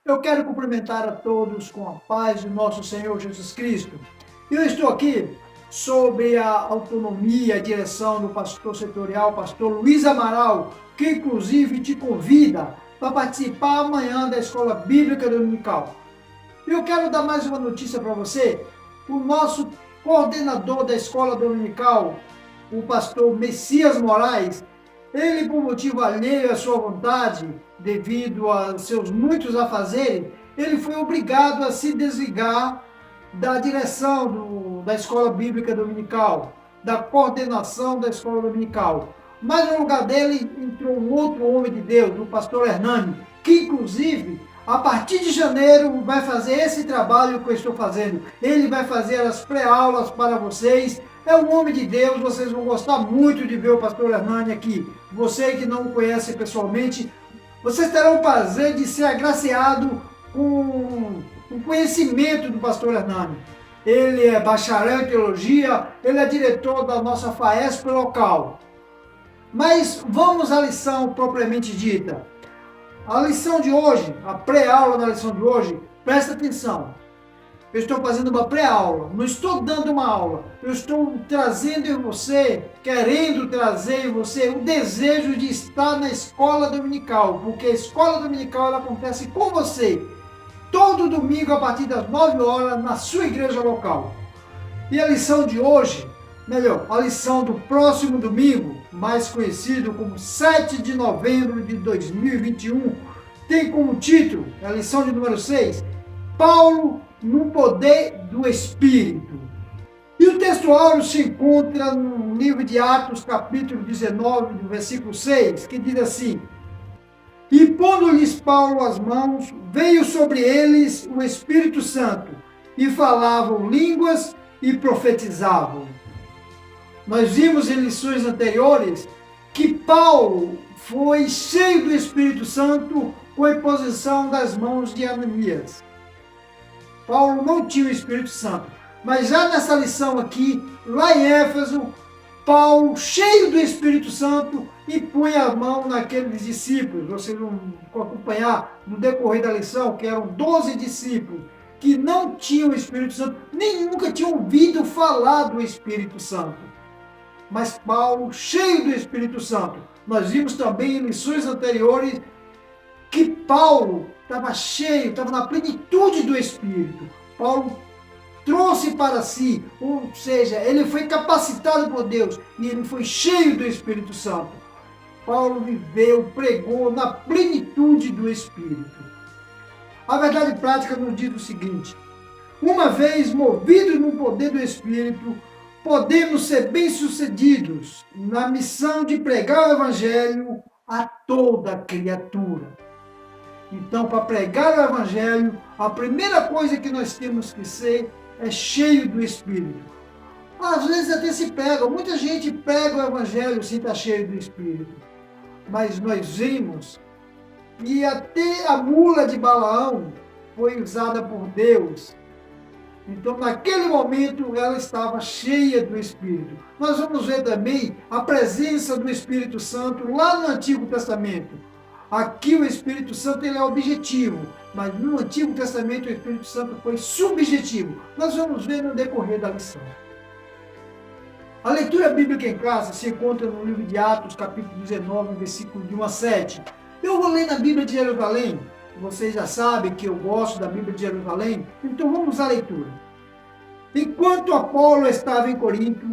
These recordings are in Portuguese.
Eu quero cumprimentar a todos com a paz de nosso Senhor Jesus Cristo. Eu estou aqui sobre a autonomia e a direção do pastor setorial, pastor Luiz Amaral, que inclusive te convida para participar amanhã da Escola Bíblica Dominical. Eu quero dar mais uma notícia para você. O nosso coordenador da Escola Dominical, o pastor Messias Moraes, ele, por motivo alheio à sua vontade, devido a seus muitos afazeres, ele foi obrigado a se desligar da direção da Escola Bíblica Dominical, da coordenação da Escola Dominical. Mas no lugar dele entrou um outro homem de Deus, o pastor Hernani, que inclusive, a partir de janeiro, vai fazer esse trabalho que eu estou fazendo. Ele vai fazer as pré-aulas para vocês. É um homem de Deus, vocês vão gostar muito de ver o pastor Hernani aqui. Você que não o conhece pessoalmente, vocês terão o prazer de ser agraciado com o conhecimento do pastor Hernani. Ele é bacharel em teologia, ele é diretor da nossa FAESP local. Mas vamos à lição propriamente dita. A lição de hoje, a pré-aula da lição de hoje, presta atenção. Eu estou fazendo uma pré-aula, não estou dando uma aula. Eu estou trazendo em você, querendo trazer em você o desejo de estar na escola dominical, porque a escola dominical ela acontece com você, todo domingo a partir das 9 horas na sua igreja local. E a lição de hoje, melhor, a lição do próximo domingo, mais conhecido como 7 de novembro de 2021, tem como título, a lição de número 6, Paulo no poder do Espírito. E o texto áureo se encontra no livro de Atos, capítulo 19, do versículo 6, que diz assim: E pondo-lhes Paulo as mãos, veio sobre eles o Espírito Santo, e falavam línguas e profetizavam. Nós vimos em lições anteriores que Paulo foi cheio do Espírito Santo com a imposição das mãos de Ananias. Paulo não tinha o Espírito Santo, mas já nessa lição aqui, lá em Éfeso, Paulo, cheio do Espírito Santo, e põe a mão naqueles discípulos. Vocês vão acompanhar no decorrer da lição que eram 12 discípulos que não tinham o Espírito Santo, nem nunca tinham ouvido falar do Espírito Santo. Mas Paulo, cheio do Espírito Santo, nós vimos também em lições anteriores que Paulo estava cheio, estava na plenitude do Espírito. Paulo trouxe para si, ou seja, ele foi capacitado por Deus e ele foi cheio do Espírito Santo. Paulo viveu, pregou na plenitude do Espírito. A verdade prática nos diz o seguinte: uma vez movidos no poder do Espírito, podemos ser bem-sucedidos na missão de pregar o Evangelho a toda criatura. Então, para pregar o Evangelho, a primeira coisa que nós temos que ser é cheio do Espírito. Às vezes até se pega, muita gente prega o Evangelho sem estar cheio do Espírito. Mas nós vimos que até a mula de Balaão foi usada por Deus. Então, naquele momento, ela estava cheia do Espírito. Nós vamos ver também a presença do Espírito Santo lá no Antigo Testamento. Aqui o Espírito Santo ele é objetivo, mas no Antigo Testamento o Espírito Santo foi subjetivo. Nós vamos ver no decorrer da lição. A leitura bíblica em classe se encontra no livro de Atos, capítulo 19, versículo de 1 a 7. Eu vou ler na Bíblia de Jerusalém. Vocês já sabem que eu gosto da Bíblia de Jerusalém, então vamos à leitura. Enquanto Apolo estava em Corinto,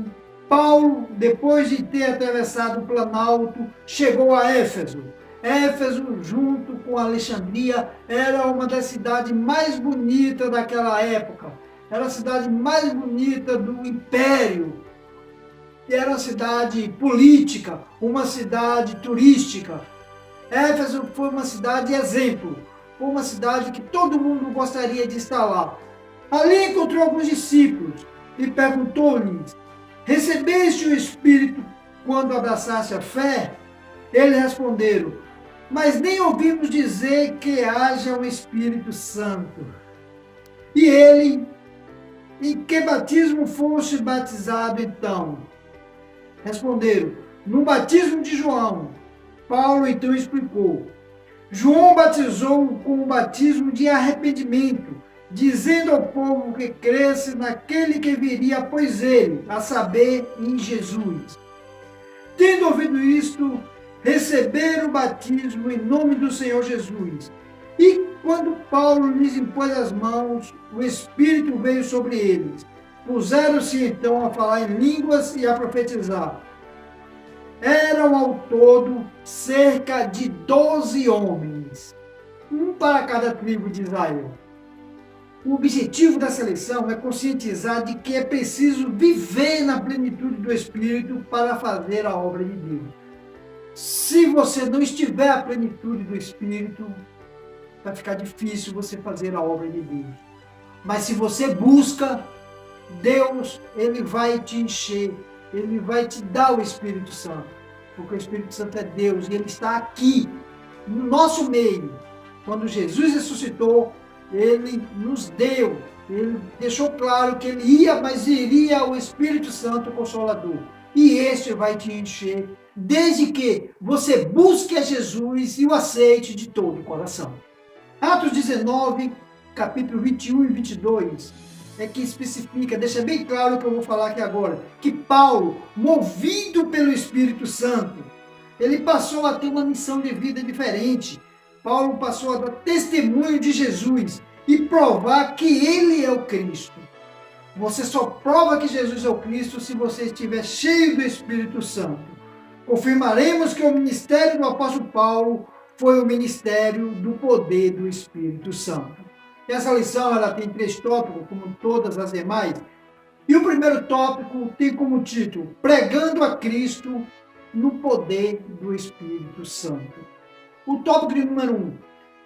Paulo, depois de ter atravessado o Planalto, chegou a Éfeso. Éfeso, junto com Alexandria, era uma das cidades mais bonitas daquela época. Era a cidade mais bonita do Império. Era uma cidade política, uma cidade turística. Éfeso foi uma cidade exemplo. Foi uma cidade que todo mundo gostaria de estar lá. Ali encontrou alguns discípulos e perguntou-lhes: recebeste o Espírito quando abraçaste a fé? Eles responderam: mas nem ouvimos dizer que haja um Espírito Santo. E ele: em que batismo foste batizado então? Responderam: no batismo de João. Paulo então explicou: João batizou com o batismo de arrependimento, dizendo ao povo que cresce naquele que viria após ele, a saber, em Jesus. Tendo ouvido isto, receberam o batismo em nome do Senhor Jesus. E quando Paulo lhes impôs as mãos, o Espírito veio sobre eles. Puseram-se então a falar em línguas e a profetizar. Eram ao todo cerca de 12 homens, um para cada tribo de Israel. O objetivo da seleção é conscientizar de que é preciso viver na plenitude do Espírito para fazer a obra de Deus. Se você não estiver à plenitude do Espírito, vai ficar difícil você fazer a obra de Deus. Mas se você busca, Deus, Ele vai te encher, Ele vai te dar o Espírito Santo, porque o Espírito Santo é Deus e Ele está aqui, no nosso meio. Quando Jesus ressuscitou, Ele nos deu, Ele deixou claro que Ele ia, mas iria o Espírito Santo Consolador. E este vai te encher, desde que você busque a Jesus e o aceite de todo o coração. Atos 19, capítulo 21 e 22, é que especifica, deixa bem claro o que eu vou falar aqui agora, que Paulo, movido pelo Espírito Santo, ele passou a ter uma missão de vida diferente. Paulo passou a dar testemunho de Jesus e provar que ele é o Cristo. Você só prova que Jesus é o Cristo se você estiver cheio do Espírito Santo. Confirmaremos que o ministério do apóstolo Paulo foi o ministério do poder do Espírito Santo. Essa lição ela tem 3 tópicos, como todas as demais. E o primeiro tópico tem como título: Pregando a Cristo no poder do Espírito Santo. O tópico de número 1.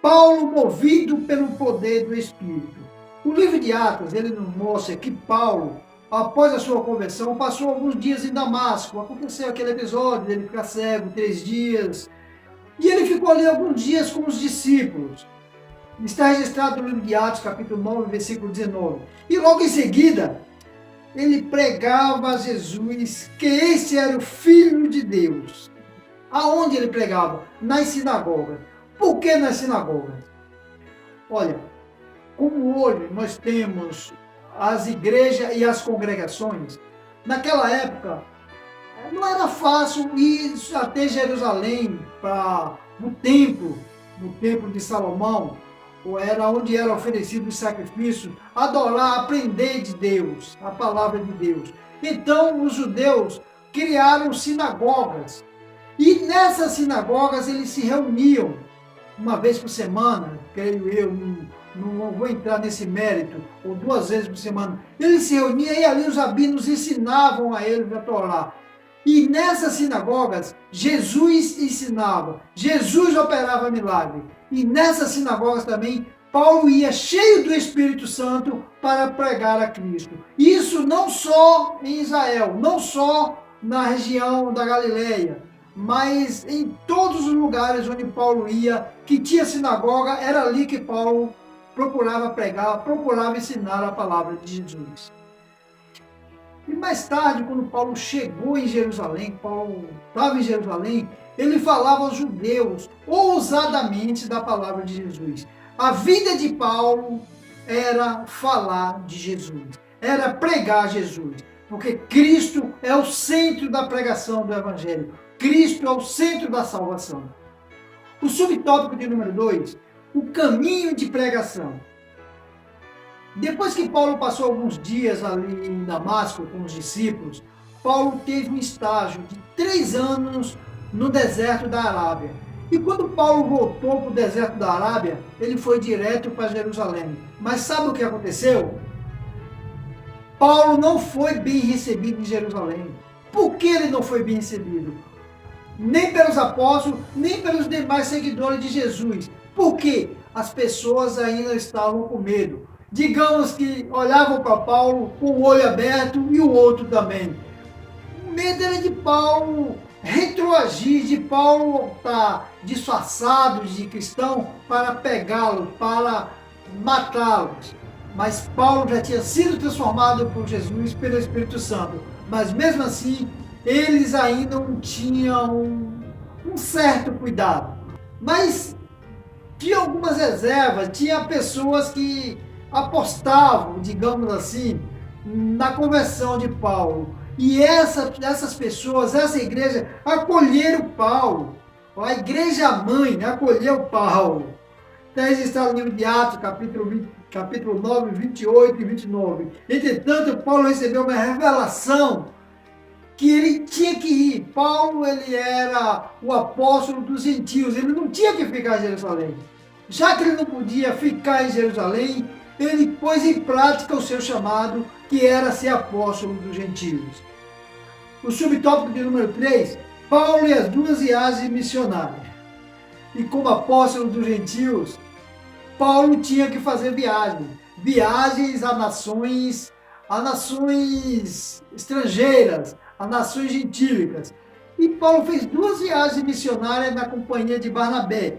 Paulo movido pelo poder do Espírito. O livro de Atos, ele nos mostra que Paulo, após a sua conversão, passou alguns dias em Damasco. Aconteceu aquele episódio dele ficar cego 3 dias. E ele ficou ali alguns dias com os discípulos. Está registrado no livro de Atos, capítulo 9, versículo 19. E logo em seguida, ele pregava a Jesus que esse era o Filho de Deus. Aonde ele pregava? Nas sinagogas. Por que nas sinagogas? Olha, como hoje nós temos as igrejas e as congregações, naquela época não era fácil ir até Jerusalém para no templo de Salomão, ou era onde era oferecido o sacrifício, adorar, aprender de Deus, a palavra de Deus. Então os judeus criaram sinagogas, e nessas sinagogas eles se reuniam uma vez por semana, creio eu, não vou entrar nesse mérito, ou 2 vezes por semana. Eles se reuniam e ali os rabinos ensinavam a eles a Torá. E nessas sinagogas, Jesus ensinava, Jesus operava milagre. E nessas sinagogas também, Paulo ia cheio do Espírito Santo para pregar a Cristo. Isso não só em Israel, não só na região da Galileia, mas em todos os lugares onde Paulo ia, que tinha sinagoga, era ali que Paulo procurava pregar, procurava ensinar a palavra de Jesus. E mais tarde, quando Paulo chegou em Jerusalém, Paulo estava em Jerusalém, ele falava aos judeus ousadamente da palavra de Jesus. A vida de Paulo era falar de Jesus, era pregar Jesus, porque Cristo é o centro da pregação do Evangelho, Cristo é o centro da salvação. O subtópico de número 2, o caminho de pregação. Depois que Paulo passou alguns dias ali em Damasco com os discípulos, Paulo teve um estágio de 3 anos no deserto da Arábia. E quando Paulo voltou para o deserto da Arábia, ele foi direto para Jerusalém. Mas sabe o que aconteceu? Paulo não foi bem recebido em Jerusalém. Por que ele não foi bem recebido? Nem pelos apóstolos, nem pelos demais seguidores de Jesus. Porque as pessoas ainda estavam com medo. Digamos que olhavam para Paulo com o olho aberto e o outro também. O medo era de Paulo retroagir, de Paulo estar disfarçado de cristão para pegá-los, para matá-los. Mas Paulo já tinha sido transformado por Jesus, pelo Espírito Santo. Mas mesmo assim, eles ainda não tinham um certo cuidado. Mas tinha algumas reservas, tinha pessoas que apostavam, digamos assim, na conversão de Paulo. E essas pessoas, essa igreja, acolheram Paulo. A igreja mãe acolheu Paulo. Está registrado no livro de Atos, capítulo 9, 28 e 29. Entretanto, Paulo recebeu uma revelação que ele tinha que ir. Paulo, ele era o apóstolo dos gentios, ele não tinha que ficar em Jerusalém. Já que ele não podia ficar em Jerusalém, ele pôs em prática o seu chamado, que era ser apóstolo dos gentios. O subtópico de número 3, Paulo e as duas viagens missionárias. E como apóstolo dos gentios, Paulo tinha que fazer viagens a nações estrangeiras, a nações gentílicas. E Paulo fez 2 viagens missionárias na companhia de Barnabé.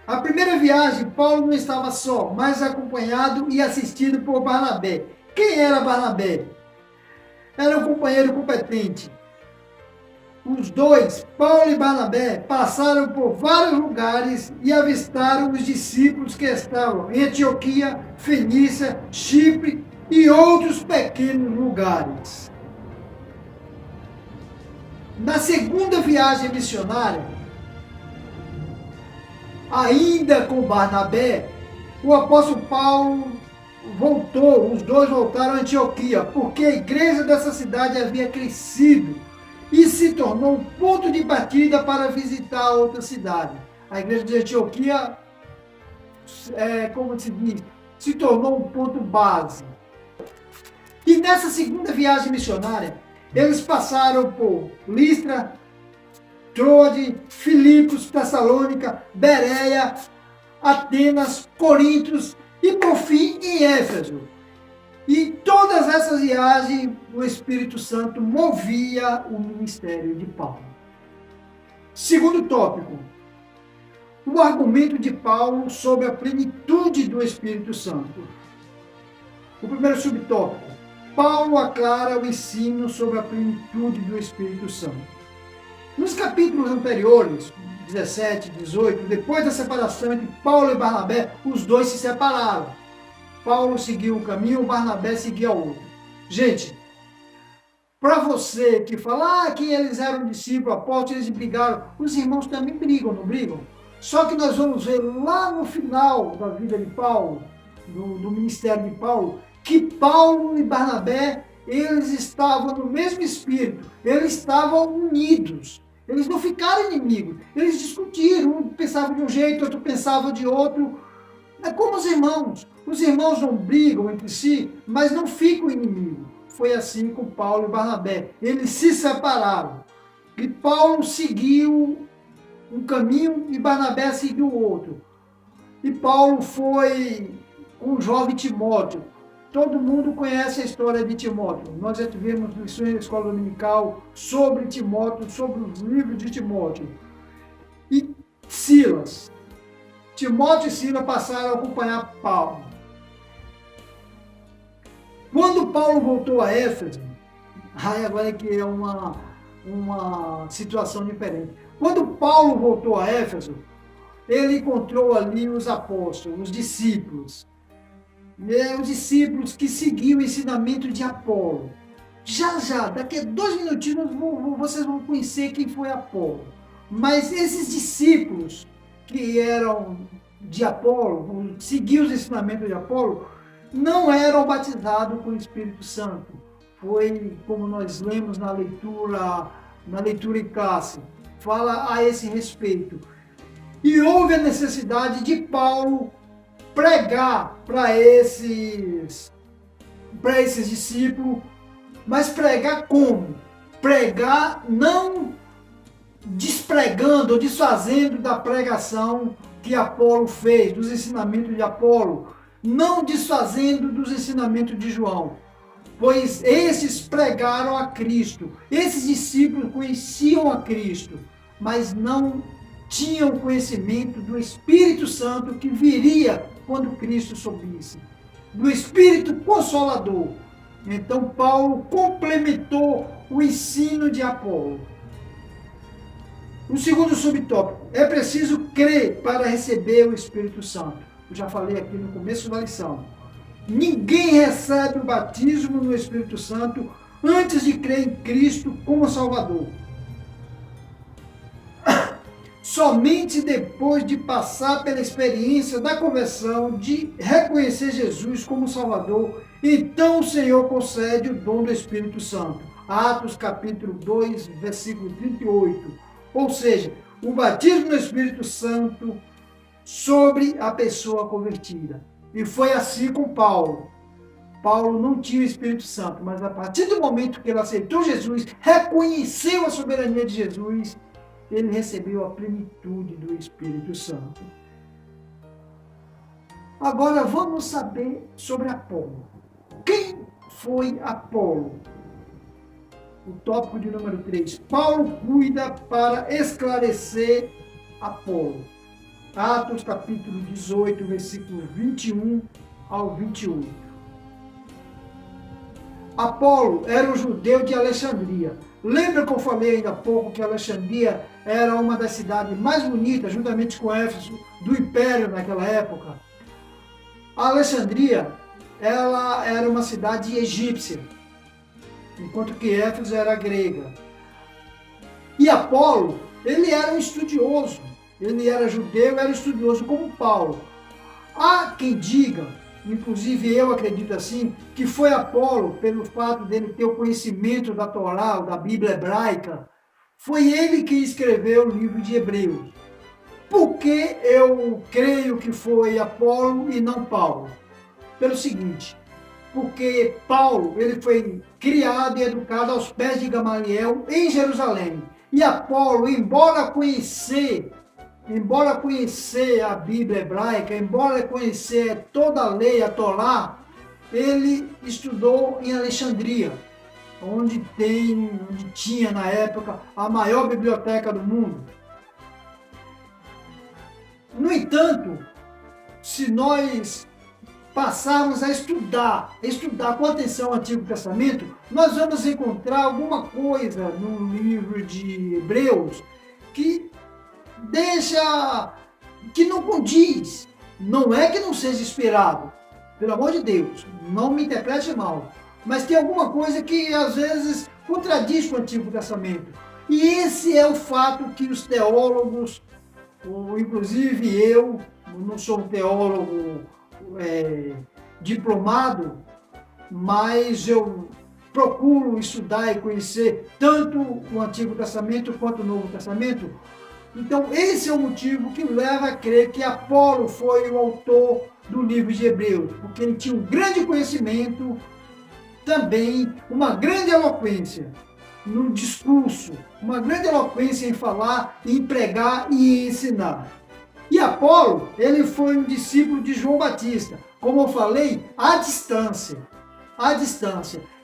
A primeira viagem, Paulo não estava só, mas acompanhado e assistido por Barnabé. Quem era Barnabé? Era um companheiro competente. Os dois, Paulo e Barnabé, passaram por vários lugares e avistaram os discípulos que estavam em Antioquia, Fenícia, Chipre e outros pequenos lugares. Na segunda viagem missionária, ainda com Barnabé, o apóstolo Paulo os dois voltaram a Antioquia, porque a igreja dessa cidade havia crescido e se tornou um ponto de partida para visitar outra cidade. A igreja de Antioquia, como se diz, se tornou um ponto base. E nessa segunda viagem missionária, eles passaram por Listra, Troade, Filipos, Tessalônica, Bereia, Atenas, Corintos e por fim em Éfeso. E todas essas viagens o Espírito Santo movia o ministério de Paulo. Segundo tópico, o argumento de Paulo sobre a plenitude do Espírito Santo. O primeiro subtópico, Paulo aclara o ensino sobre a plenitude do Espírito Santo. Nos capítulos anteriores, 17, 18, depois da separação entre Paulo e Barnabé, os dois se separaram. Paulo seguiu um caminho, Barnabé seguia outro. Gente, para você que fala que eles eram discípulos, apóstolos, eles brigaram, os irmãos também brigam, não brigam? Só que nós vamos ver lá no final da vida de Paulo, do ministério de Paulo, que Paulo e Barnabé, eles estavam no mesmo espírito, eles estavam unidos. Eles não ficaram inimigos, eles discutiram, um pensava de um jeito, outro pensava de outro. É como os irmãos não brigam entre si, mas não ficam inimigos. Foi assim com Paulo e Barnabé, eles se separaram. E Paulo seguiu um caminho e Barnabé seguiu o outro. E Paulo foi com o jovem Timóteo. Todo mundo conhece a história de Timóteo. Nós já tivemos lições na escola dominical sobre Timóteo, sobre os livros de Timóteo. E Silas. Timóteo e Silas passaram a acompanhar Paulo. Quando Paulo voltou a Éfeso, agora é que é uma situação diferente. Quando Paulo voltou a Éfeso, ele encontrou ali os apóstolos, os discípulos. Os discípulos que seguiam o ensinamento de Apolo. Já, daqui a 2 minutinhos vocês vão conhecer quem foi Apolo. Mas esses discípulos que eram de Apolo, seguiam os ensinamentos de Apolo, não eram batizados com o Espírito Santo. Foi como nós lemos na leitura em classe, fala a esse respeito. E houve a necessidade de Paulo pregar para esses discípulos, mas pregar como? Pregar não despregando ou desfazendo da pregação que Apolo fez, dos ensinamentos de Apolo, não desfazendo dos ensinamentos de João, pois esses pregaram a Cristo, esses discípulos conheciam a Cristo, mas não tinham conhecimento do Espírito Santo que viria quando Cristo subisse, do Espírito Consolador. Então Paulo complementou o ensino de Apolo. O segundo subtópico, é preciso crer para receber o Espírito Santo. Eu já falei aqui no começo da lição. Ninguém recebe o batismo no Espírito Santo antes de crer em Cristo como Salvador. Somente depois de passar pela experiência da conversão, de reconhecer Jesus como Salvador, então o Senhor concede o dom do Espírito Santo. Atos capítulo 2, versículo 38. Ou seja, o batismo no Espírito Santo sobre a pessoa convertida. E foi assim com Paulo. Paulo não tinha o Espírito Santo, mas a partir do momento que ele aceitou Jesus, reconheceu a soberania de Jesus, ele recebeu a plenitude do Espírito Santo. Agora vamos saber sobre Apolo. Quem foi Apolo? O tópico de número 3. Paulo cuida para esclarecer Apolo. Atos capítulo 18, versículo 21 ao 28. Apolo era um judeu de Alexandria. Lembra que eu falei ainda há pouco que Alexandria era uma das cidades mais bonitas, juntamente com Éfeso, do Império naquela época? A Alexandria, ela era uma cidade egípcia, enquanto que Éfeso era grega. E Apolo, ele era um estudioso, ele era judeu, era estudioso como Paulo. Há quem diga, inclusive eu acredito assim, que foi Apolo, pelo fato dele ter o conhecimento da Torá, da Bíblia hebraica, foi ele que escreveu o livro de Hebreus. Por que eu creio que foi Apolo e não Paulo? Pelo seguinte, porque Paulo ele foi criado e educado aos pés de Gamaliel em Jerusalém. E Apolo, embora conhecer a Bíblia hebraica, embora conhecer toda a lei, a Torá, ele estudou em Alexandria, onde tinha na época a maior biblioteca do mundo. No entanto, se nós passarmos a estudar com atenção o Antigo Testamento, nós vamos encontrar alguma coisa no livro de Hebreus que não condiz. Não é que não seja inspirado, pelo amor de Deus, não me interprete mal, mas tem alguma coisa que às vezes contradiz com o Antigo Testamento. E esse é o fato que os teólogos, inclusive eu não sou um teólogo diplomado, mas eu procuro estudar e conhecer tanto o Antigo Testamento quanto o Novo Testamento. Então esse é o motivo que leva a crer que Apolo foi o autor do livro de Hebreus, porque ele tinha um grande conhecimento, também uma grande eloquência no discurso, uma grande eloquência em falar, em pregar e em ensinar. E Apolo, ele foi um discípulo de João Batista, como eu falei, à distância.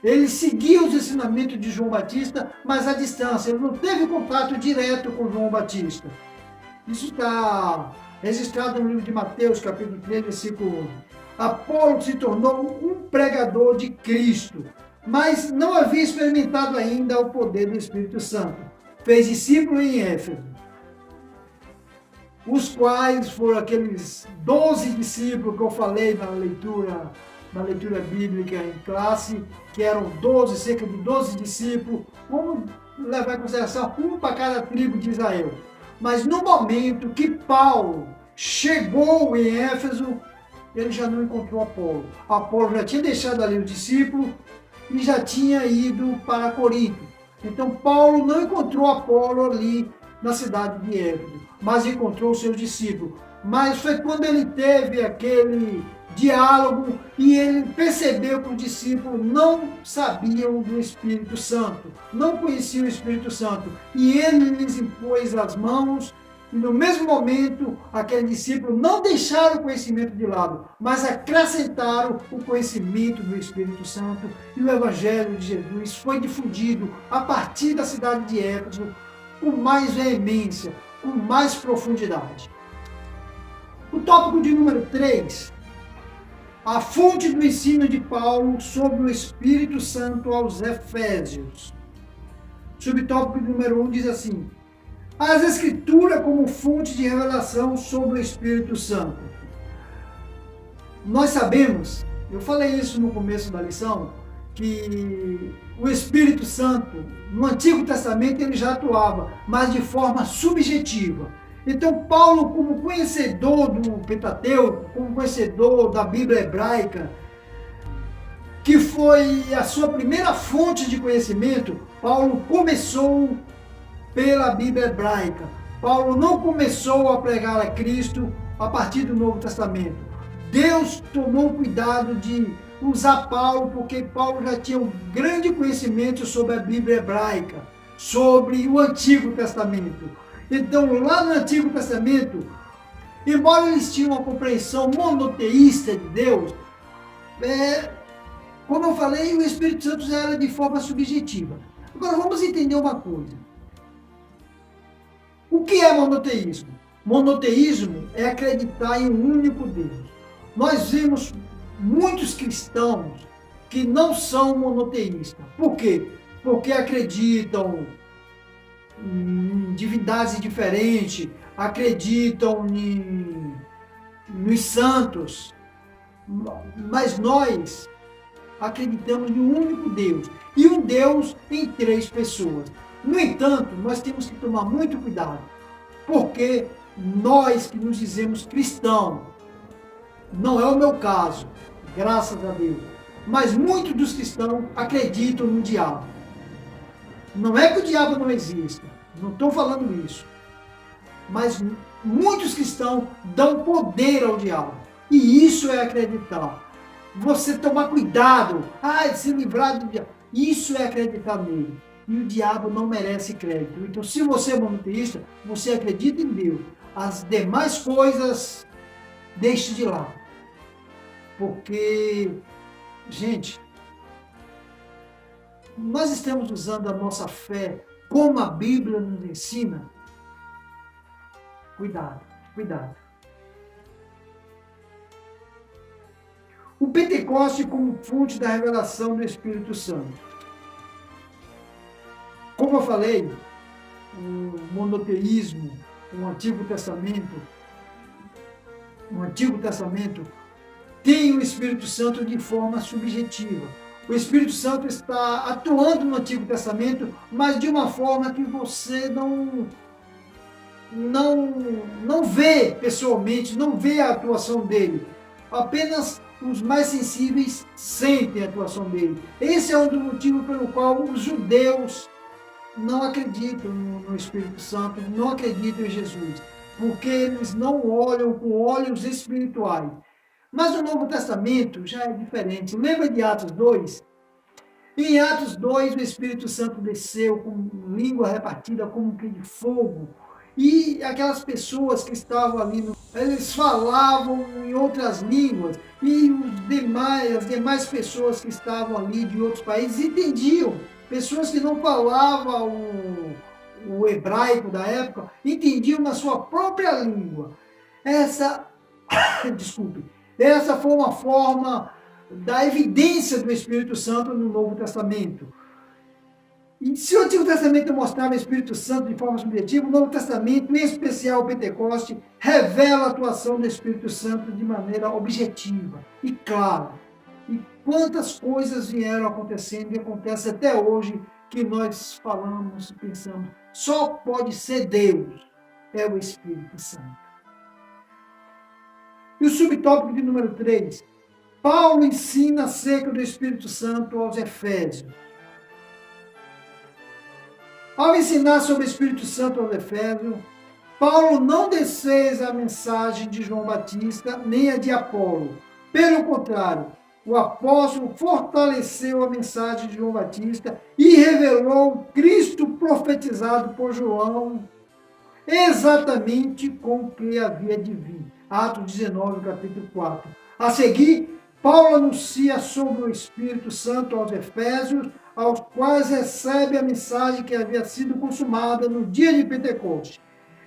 Ele seguia os ensinamentos de João Batista, mas à distância. Ele não teve contato direto com João Batista. Isso está registrado no livro de Mateus, capítulo 3, versículo 1. Apolo se tornou um pregador de Cristo, mas não havia experimentado ainda o poder do Espírito Santo. Fez discípulo em Éfeso, os quais foram aqueles 12 discípulos que eu falei na leitura bíblica em classe, que eram cerca de 12 discípulos, vamos levar em consideração um para cada tribo de Israel. Mas no momento que Paulo chegou em Éfeso, ele já não encontrou Apolo. Apolo já tinha deixado ali os discípulos e já tinha ido para Corinto. Então Paulo não encontrou Apolo ali na cidade de Éfeso, mas encontrou seus discípulos. Mas foi quando ele teve aquele diálogo e ele percebeu que os discípulos não sabiam do Espírito Santo, não conheciam o Espírito Santo, e ele lhes impôs as mãos, e no mesmo momento aqueles discípulos não deixaram o conhecimento de lado, mas acrescentaram o conhecimento do Espírito Santo, e o Evangelho de Jesus foi difundido a partir da cidade de Éfeso com mais veemência, com mais profundidade. O tópico de número 3, a fonte do ensino de Paulo sobre o Espírito Santo aos Efésios. Subtópico número 1 diz assim: as Escrituras como fonte de revelação sobre o Espírito Santo. Nós sabemos, eu falei isso no começo da lição, que o Espírito Santo, no Antigo Testamento, ele já atuava, mas de forma subjetiva. Então, Paulo, como conhecedor do Pentateuco, como conhecedor da Bíblia hebraica, que foi a sua primeira fonte de conhecimento, Paulo começou pela Bíblia hebraica. Paulo não começou a pregar a Cristo a partir do Novo Testamento. Deus tomou cuidado de usar Paulo, porque Paulo já tinha um grande conhecimento sobre a Bíblia hebraica, sobre o Antigo Testamento. Então, lá no Antigo Testamento, embora eles tinham uma compreensão monoteísta de Deus, como eu falei, o Espírito Santo já era de forma subjetiva. Agora, vamos entender uma coisa. O que é monoteísmo? Monoteísmo é acreditar em um único Deus. Nós vemos muitos cristãos que não são monoteístas. Por quê? Porque acreditam em divindades diferentes, acreditam nos santos, mas nós acreditamos em um único Deus, e um Deus em 3 pessoas. No entanto, nós temos que tomar muito cuidado, porque nós que nos dizemos cristãos, não é o meu caso, graças a Deus, mas muitos dos cristãos acreditam no diabo. Não é que o diabo não exista, não estou falando isso, mas muitos cristãos dão poder ao diabo, e isso é acreditar. Você tomar cuidado, se livrar do diabo, isso é acreditar nele. E o diabo não merece crédito. Então, se você é monoteísta, você acredita em Deus. As demais coisas, deixe de lado. Porque, gente, nós estamos usando a nossa fé como a Bíblia nos ensina. Cuidado, cuidado. O Pentecoste como fonte da revelação do Espírito Santo. Como eu falei, o monoteísmo, o Antigo Testamento tem o Espírito Santo de forma subjetiva. O Espírito Santo está atuando no Antigo Testamento, mas de uma forma que você não vê pessoalmente, não vê a atuação dele. Apenas os mais sensíveis sentem a atuação dele. Esse é um dos motivos pelo qual os judeus não acreditam no Espírito Santo, não acreditam em Jesus, porque eles não olham com olhos espirituais. Mas o Novo Testamento já é diferente. Lembra de Atos 2? Em Atos 2, o Espírito Santo desceu com língua repartida como que de fogo. E aquelas pessoas que estavam ali, eles falavam em outras línguas. E as demais pessoas que estavam ali de outros países entendiam. Pessoas que não falavam o hebraico da época, entendiam na sua própria língua. Essa foi uma forma da evidência do Espírito Santo no Novo Testamento. E se o Antigo Testamento mostrava o Espírito Santo de forma subjetiva, o Novo Testamento, em especial o Pentecoste, revela a atuação do Espírito Santo de maneira objetiva e clara. E quantas coisas vieram acontecendo e acontecem até hoje que nós falamos e pensamos, só pode ser Deus, é o Espírito Santo. E o subtópico de número 3, Paulo ensina acerca do Espírito Santo aos Efésios. Ao ensinar sobre o Espírito Santo aos Efésios, Paulo não desfez a mensagem de João Batista, nem a de Apolo. Pelo contrário, o apóstolo fortaleceu a mensagem de João Batista e revelou Cristo profetizado por João, exatamente com o que havia de vir. Atos 19, capítulo 4. A seguir, Paulo anuncia sobre o Espírito Santo aos Efésios, aos quais recebe a mensagem que havia sido consumada no dia de Pentecoste.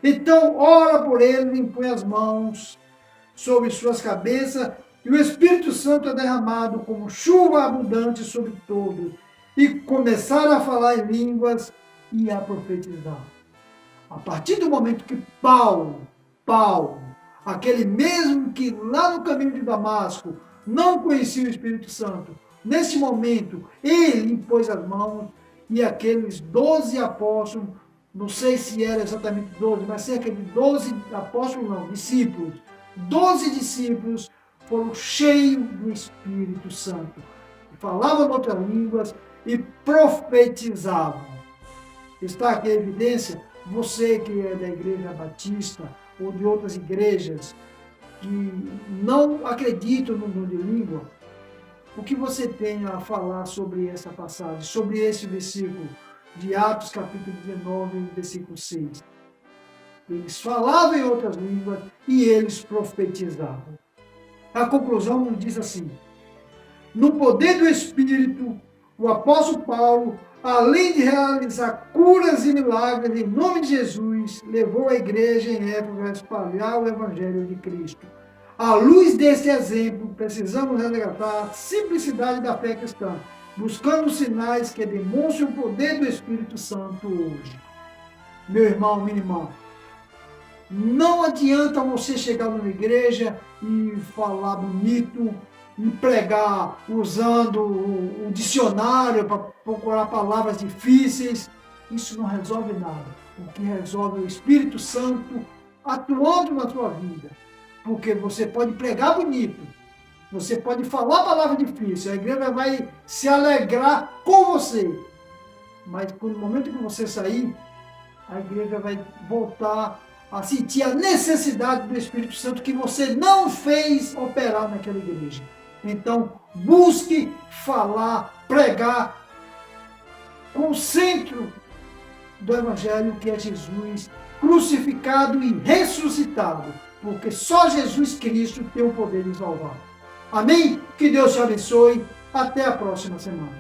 Então, ora por eles, impõe as mãos sobre suas cabeças, e o Espírito Santo é derramado como chuva abundante sobre todos, e começaram a falar em línguas e a profetizar. A partir do momento que Paulo, aquele mesmo que lá no caminho de Damasco não conhecia o Espírito Santo, nesse momento ele impôs as mãos e aqueles 12 apóstolos, não sei se era exatamente 12, mas cerca de 12 apóstolos, não, discípulos, 12 discípulos foram cheios do Espírito Santo, falavam outras línguas e profetizavam. Está aqui a evidência, você que é da Igreja Batista ou de outras igrejas que não acreditam no dom de língua, o que você tem a falar sobre essa passagem, sobre esse versículo de Atos capítulo 19, versículo 6? Eles falavam em outras línguas e eles profetizavam. A conclusão nos diz assim: no poder do Espírito, o apóstolo Paulo, além de realizar curas e milagres em nome de Jesus, levou a igreja em Éfeso a espalhar o Evangelho de Cristo. À luz desse exemplo, precisamos resgatar a simplicidade da fé cristã, buscando sinais que demonstrem o poder do Espírito Santo hoje. Meu irmão, minha irmã, não adianta você chegar numa igreja e falar bonito, e pregar usando o dicionário para procurar palavras difíceis. Isso não resolve nada. O que resolve é o Espírito Santo atuando na sua vida. Porque você pode pregar bonito, você pode falar palavra difícil, a igreja vai se alegrar com você. Mas no momento que você sair, a igreja vai voltar a sentir a necessidade do Espírito Santo que você não fez operar naquela igreja. Então, busque falar, pregar com o centro do Evangelho, que é Jesus crucificado e ressuscitado, porque só Jesus Cristo tem o poder de salvar. Amém? Que Deus te abençoe. Até a próxima semana.